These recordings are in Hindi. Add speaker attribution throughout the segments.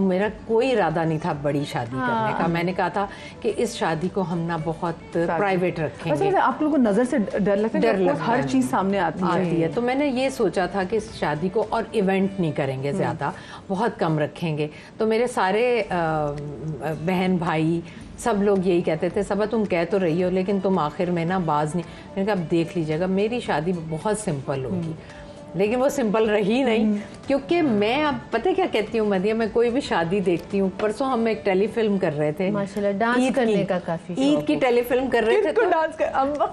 Speaker 1: मेरा कोई इरादा नहीं था बड़ी शादी करने का। मैंने कहा था कि इस शादी को हम ना बहुत प्राइवेट रखेंगे।
Speaker 2: आप लोगों को नजर से डर लगता है, हर चीज सामने आती है।
Speaker 1: तो मैंने ये सोचा था कि इस शादी को और इवेंट नहीं करेंगे, ज्यादा बहुत कम रखेंगे। तो मेरे सारे बहन भाई सब लोग यही कहते थे, सबा तुम कह तो रही हो लेकिन तुम आखिर में ना बाज नहीं। मैंने कहा अब देख लीजिएगा, मेरी शादी बहुत सिंपल होगी। लेकिन वो सिंपल रही नहीं, क्योंकि मैं अब पता क्या कहती हूँ मदिया, मैं कोई भी शादी देखती हूँ। परसों हम एक टेलीफिल्म कर रहे थे,
Speaker 3: माशाल्लाह डांस करने का काफी
Speaker 1: ईद की टेलीफिल्म कर रहे थे,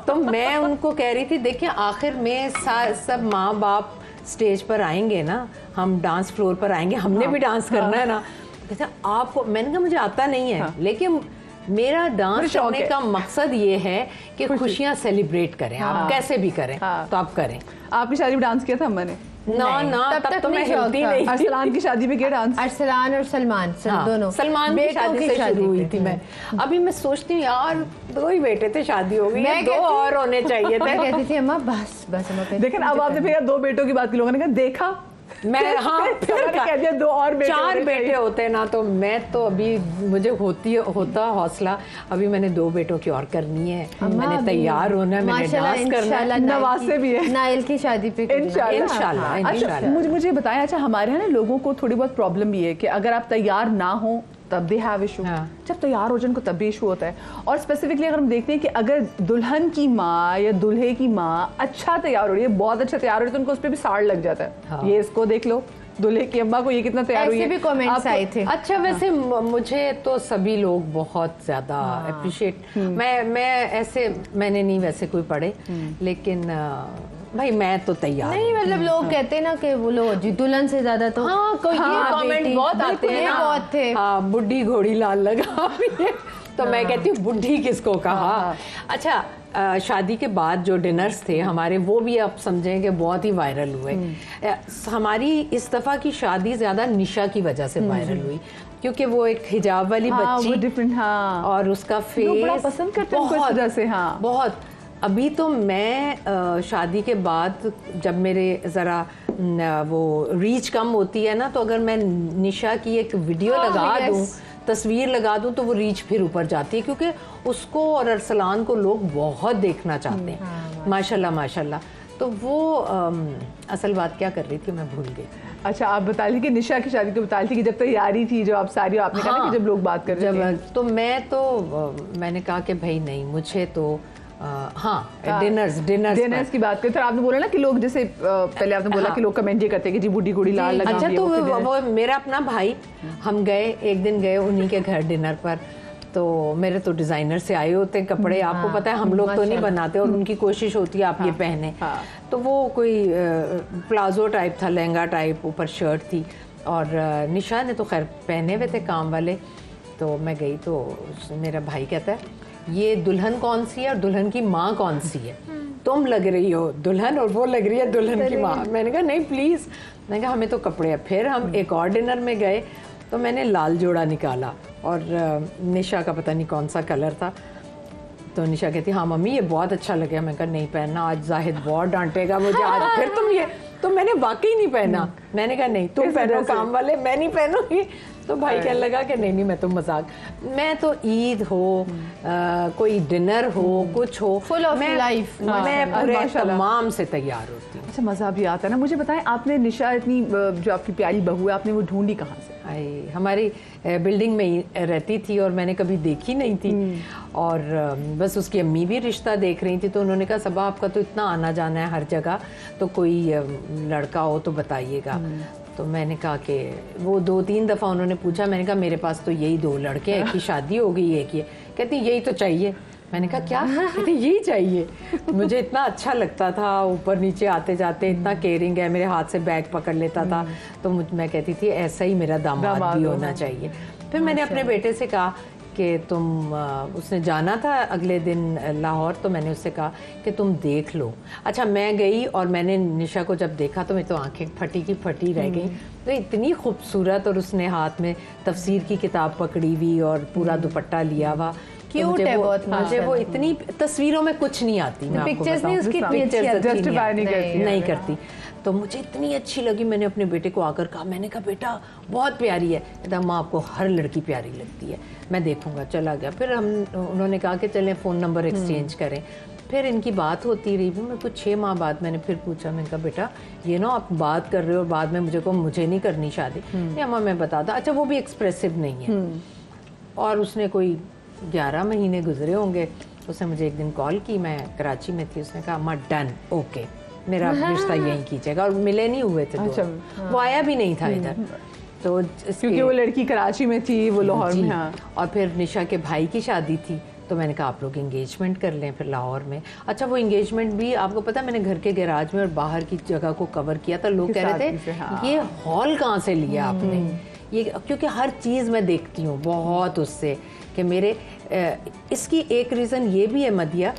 Speaker 1: तो मैं उनको कह रही थी देखिए आखिर में सब माँ बाप स्टेज पर आएंगे ना, हम डांस फ्लोर पर आएंगे, हमने भी डांस करना है ना। कहते आपको, मैंने कहा मुझे आता नहीं है, लेकिन मेरा डांस करने का मकसद ये है कि खुशियाँ सेलिब्रेट करें। आप कैसे भी करें तो आप करें।
Speaker 2: आपकी शादी में डांस किया था मैंने?
Speaker 1: ना तब तो मैं हिलती नहीं।
Speaker 2: अरसलान की शादी में क्या डांस?
Speaker 3: अरसलान और सलमान दोनों,
Speaker 1: सलमान की शादी से शुरू हुई थी मैं। अभी मैं सोचती हूँ यार 2 ही बेटे थे, शादी हो गई, 2 और होने चाहिए थे।
Speaker 3: कहती थी अम्मा बस अम्मा।
Speaker 2: लेकिन अब आपने फिर 2 बेटों की बात की, लोगों ने कहा देखा
Speaker 1: मैं फिर
Speaker 2: कह दिया 2 और बेटे,
Speaker 1: 4 बेटे होते ना तो मैं तो अभी मुझे होता हौसला। अभी मैंने 2 बेटों की और करनी है, मैंने तैयार होना है, मैंने डांस करना है।
Speaker 2: नवासे भी है
Speaker 3: नाइल की शादी पे
Speaker 1: इंशाल्लाह।
Speaker 2: अच्छा मुझे बताएं, अच्छा हमारे यहाँ ना लोगों को थोड़ी बहुत प्रॉब्लम भी है कि अगर आप तैयार ना हो तब भी हैव इशू, जब तैयार हो जाए उनको तब भी इशू होता है। और स्पेसिफिकली अगर हम देखते हैं कि अगर दुल्हन की माँ या दूल्हे की माँ अच्छा तैयार हो रही है, बहुत अच्छा तैयार हो रही है, तो उनको उस पर भी साड़ लग जाता है। ये इसको देख लो, दूल्हे की अम्मा को ये कितना तैयार हुई है।
Speaker 3: ऐसे भी कमेंट्स आए थे।
Speaker 1: अच्छा वैसे मुझे तो सभी लोग बहुत ज्यादा अप्रिशिएट, मैं ऐसे मैंने नहीं वैसे कोई पढ़े, लेकिन भाई मैं तो तैयार
Speaker 3: नहीं, मतलब लोग कहते हैं ना कि वो लोग जी दुल्हन से ज्यादा तो
Speaker 1: कोई कमेंट बहुत आते हैं,
Speaker 3: बहुत थे।
Speaker 1: बुढ़ी घोड़ी लाल लगा तो मैं कहती हूँ बुढ़ी किसको कहा। अच्छा शादी के बाद जो डिनर्स थे हमारे, वो भी आप समझें कि बहुत ही वायरल हुए। हमारी इस दफा की शादी ज्यादा निशा की वजह से वायरल हुई, क्योंकि वो एक हिजाब वाली बच्ची और उसका फेस
Speaker 2: बड़ा पसंद करते हैं इस वजह से।
Speaker 1: बहुत। अभी तो मैं शादी के बाद जब मेरे ज़रा वो रीच कम होती है ना, तो अगर मैं निशा की एक वीडियो लगा दूँ, तस्वीर लगा दूँ, तो वो रीच फिर ऊपर जाती है, क्योंकि उसको और अरसलान को लोग बहुत देखना चाहते हैं। माशाल्लाह माशाल्लाह। तो वो असल बात क्या कर रही थी मैं भूल गई।
Speaker 2: अच्छा आप बता ली कि निशा की शादी को बता ली थी कि जब तैयारी थी जो आप सारी, आपने कहा कि जब लोग बात कर रहे थे,
Speaker 1: तो मैंने कहा कि भाई नहीं, मुझे तो डिनर्स
Speaker 2: की बात करें। तो आपने बोला ना कि लोग जैसे पहले आपने बोला कि लोग कमेंट ये करते हैं कि जी बुढ़ी घोड़ी लाल लगा।
Speaker 1: अच्छा तो वो मेरा अपना भाई, हम गए एक दिन गए उन्हीं के घर डिनर पर, तो मेरे तो डिजाइनर से आए होते हैं कपड़े, आपको पता है हम लोग तो नहीं बनाते, और उनकी कोशिश होती है आप ये पहने। तो वो कोई प्लाजो टाइप था, लहंगा टाइप, ऊपर शर्ट थी, और निशा ने तो खैर पहने हुए थे काम वाले। तो मैं गई तो मेरा भाई कहता है ये दुल्हन कौन सी है और दुल्हन की माँ कौन सी है? तुम लग रही हो दुल्हन और वो लग रही है दुल्हन की माँ। मैंने कहा नहीं प्लीज़, मैंने कहा हमें तो कपड़े हैं। फिर हम एक और डिनर में गए तो मैंने लाल जोड़ा निकाला, और निशा का पता नहीं कौन सा कलर था। तो निशा कहती हाँ मम्मी ये बहुत अच्छा लगे। मैंने कहा नहीं पहनना, आज जाहिद बहुत डांटेगा मुझे आज। फिर तुम ये, तो मैंने वाकई नहीं पहना। मैंने कहा नहीं तुम पहनो काम वाले, मैं नहीं पहनूंगी। तो भाई कहने लगा कि नहीं मैं तो मजाक, मैं तो ईद हो कोई डिनर हो कुछ हो,
Speaker 3: फुल ऑफ लाइफ
Speaker 1: मैं पूरे तमाम से तैयार होती हूँ।
Speaker 2: अच्छा मज़ा भी आता है ना। मुझे बताएं आपने निशा इतनी जो आपकी प्यारी बहू है, आपने वो ढूंढी कहाँ से?
Speaker 1: हमारी बिल्डिंग में ही रहती थी और मैंने कभी देखी नहीं थी, और बस उसकी अम्मी भी रिश्ता देख रही थी, तो उन्होंने कहा सबा आपका तो इतना आना जाना है हर जगह, तो कोई लड़का हो तो बताइएगा। तो मैंने कहा कि वो 2-3 दफ़ा उन्होंने पूछा, मैंने कहा मेरे पास तो यही 2 लड़के हैं, एक की शादी हो गई एक ये। कहती यही तो चाहिए। मैंने कहा क्या? कहती यही चाहिए। मुझे इतना अच्छा लगता था, ऊपर नीचे आते जाते इतना केयरिंग है, मेरे हाथ से बैग पकड़ लेता था। तो मैं कहती थी ऐसा ही मेरा दामाद भी होना चाहिए। फिर मैंने अपने बेटे से कहा कि तुम उसने जाना था अगले दिन लाहौर, तो मैंने उससे कहा कि तुम देख लो। अच्छा मैं गई और मैंने निशा को जब देखा तो मैं तो आंखें फटी की फटी रह गई। तो इतनी खूबसूरत, और उसने हाथ में तफसीर की किताब पकड़ी हुई और पूरा दुपट्टा लिया हुआ।
Speaker 3: क्यूट है बहुत।
Speaker 1: मुझे वो इतनी तस्वीरों में कुछ नहीं आती,
Speaker 3: पिक्चर्स नहीं उसकी
Speaker 2: जस्टिफाई नहीं करती।
Speaker 1: नहीं करती। तो मुझे इतनी अच्छी लगी, मैंने अपने बेटे को आकर कहा, मैंने कहा बेटा बहुत प्यारी है। कहता माँ आपको हर लड़की प्यारी लगती है, मैं देखूंगा। चला गया। फिर उन्होंने कहा कि चलें फ़ोन नंबर एक्सचेंज करें। फिर इनकी बात होती रही। मैं कुछ 6 माह बाद मैंने फिर पूछा, मैंने कहा बेटा ये ना आप बात कर रहे हो और बाद में मुझे नहीं करनी शादी। नहीं अम्मा मैं बताता। अच्छा वो भी एक्सप्रेसिव नहीं है। और उसने कोई 11 महीने गुजरे होंगे, उसने मुझे एक दिन कॉल की, मैं कराची में थी। उसने कहा अम्मा डन, ओके, मेरा रिश्ता यहीं कीजिएगा। और मिले नहीं हुए थे। अच्छा, वो आया भी नहीं था इधर, तो
Speaker 2: क्योंकि वो लड़की कराची में थी, वो लाहौर में। हाँ।
Speaker 1: और फिर निशा के भाई की शादी थी, तो मैंने कहा आप लोग एंगेजमेंट कर लें फिर लाहौर में। अच्छा वो एंगेजमेंट भी आपको पता है, मैंने घर के गैराज में और बाहर की जगह को कवर किया था। लोग कह रहे थे हाँ। ये हॉल कहाँ से लिया आपने ये, क्योंकि हर चीज़ मैं देखती हूँ बहुत उससे कि मेरे इसकी एक रीज़न ये भी है मदिया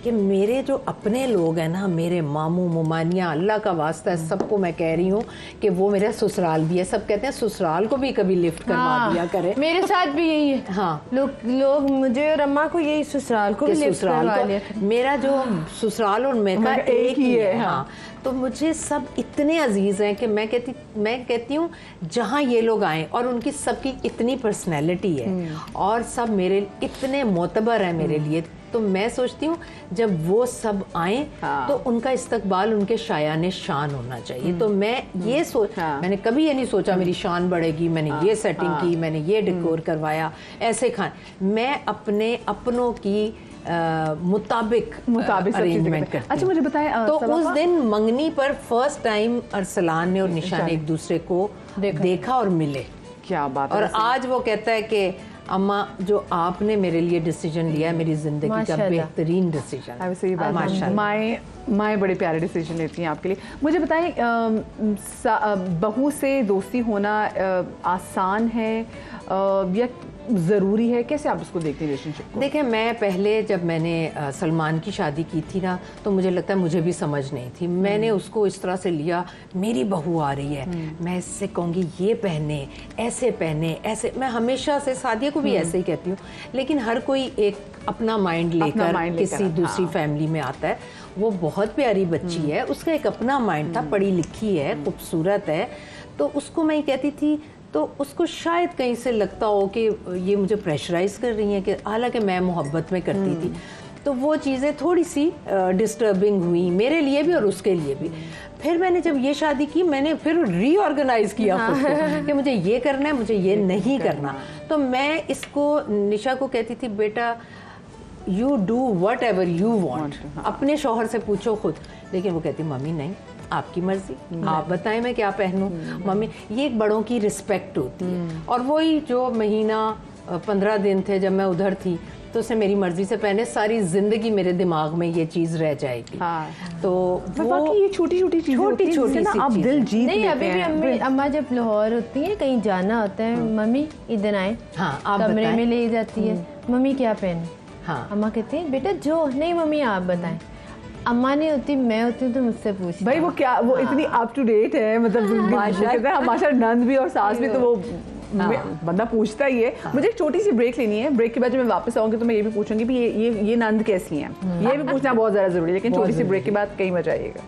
Speaker 1: कि मेरे जो अपने लोग हैं ना, मेरे मामू मुमानिया, अल्लाह का वास्ता है सबको मैं कह रही हूँ कि वो मेरा ससुराल भी है। सब कहते हैं ससुराल को भी कभी लिफ्ट करवा दिया करे।
Speaker 3: मेरे साथ भी यही है।
Speaker 1: हाँ
Speaker 3: लोग मुझे और अम्मा को यही ससुराल को भी लिफ्ट करवा दिया।
Speaker 1: मेरा जो ससुराल और मेरा एक ही है। हाँ तो मुझे सब इतने अजीज हैं कि मैं कहती हूँ जहाँ ये लोग आए और उनकी सबकी इतनी पर्सनैलिटी है और सब मेरे इतने मोतबर हैं मेरे लिए, तो मैं सोचती हूँ जब वो सब आए तो उनका इस्तकबाल उनके शायाने शान होना चाहिए। तो मैं ये मैंने कभी ये नहीं सोचा मेरी शान बढ़ेगी, मैंने ये सेटिंग की, मैंने ये डेकोर करवाया, ऐसे मैं अपनों की मुताबिक अरेंजमेंट करती।
Speaker 2: अच्छा मुझे बताएं
Speaker 1: तो उस दिन मंगनी पर फर्स्ट टाइम अरसलान ने और निशा ने एक दूसरे को देखा और मिले।
Speaker 2: क्या बात है।
Speaker 1: और आज वो कहता है कि अम्मा जो आपने मेरे लिए डिसीजन लिया है मेरी जिंदगी का बेहतरीन डिसीजन।
Speaker 2: सही बात, माशाल्लाह। माएँ बड़े प्यारे डिसीजन लेती हैं आपके लिए। मुझे बताएं बहू से दोस्ती होना आसान है या ज़रूरी है, कैसे आप उसको देखते हैं रिलेशनशिप को?
Speaker 1: देखिए मैं पहले जब मैंने सलमान की शादी की थी ना, तो मुझे लगता है मुझे भी समझ नहीं थी। मैंने उसको इस तरह से लिया, मेरी बहू आ रही है, मैं इससे कहूँगी ये पहने, ऐसे। मैं हमेशा से सादिया को भी ऐसे ही कहती हूँ, लेकिन हर कोई एक अपना माइंड लेकर किसी दूसरी फैमिली में आता है। वो बहुत प्यारी बच्ची है, उसका एक अपना माइंड था, पढ़ी लिखी है, खूबसूरत है, तो उसको मैं कहती थी तो उसको शायद कहीं से लगता हो कि ये मुझे प्रेशराइज कर रही हैं, कि हालांकि मैं मोहब्बत में करती थी। तो वो चीज़ें थोड़ी सी डिस्टर्बिंग हुई मेरे लिए भी और उसके लिए भी। फिर मैंने जब ये शादी की, मैंने फिर रीऑर्गेनाइज किया खुद को कि मुझे ये करना है, मुझे ये नहीं करना। तो मैं इसको निशा को कहती थी बेटा you do what ever you want, अपने शौहर से पूछो खुद। लेकिन वो कहती मम्मी नहीं, आपकी मर्जी, आप बताएं मैं क्या पहनूं। मम्मी ये एक बड़ों की रिस्पेक्ट होती है। और वही जो महीना 15 दिन थे जब मैं उधर थी, तो उसने मेरी मर्जी से पहने, सारी जिंदगी मेरे दिमाग में ये चीज रह जाएगी। तो वो
Speaker 2: ये छोटी छोटी ना आप दिल जीत
Speaker 3: नहीं। अभी भी अम्मा जब लाहौर होती है, कहीं जाना होता है, मम्मी इधर आए, कमरे में ले जाती है, मम्मी क्या पहने। अम्मा कहती है बेटा जो नहीं, मम्मी आप बताएं। अम्मा नहीं होती, मैं होती हूँ तो मुझसे पूछ
Speaker 2: भाई वो क्या, वो इतनी अप टू डेट है, मतलब माशा नंद भी और सास भी, तो वो बंदा पूछता ही है। मुझे एक छोटी सी ब्रेक लेनी है। ब्रेक के बाद जब मैं वापस आऊंगी तो मैं ये भी पूछूंगी भी ये नंद कैसी हैं, ये भी पूछना बहुत ज़्यादा जरूरी है। लेकिन छोटी सी ब्रेक के बाद कहीं मजा आइएगा।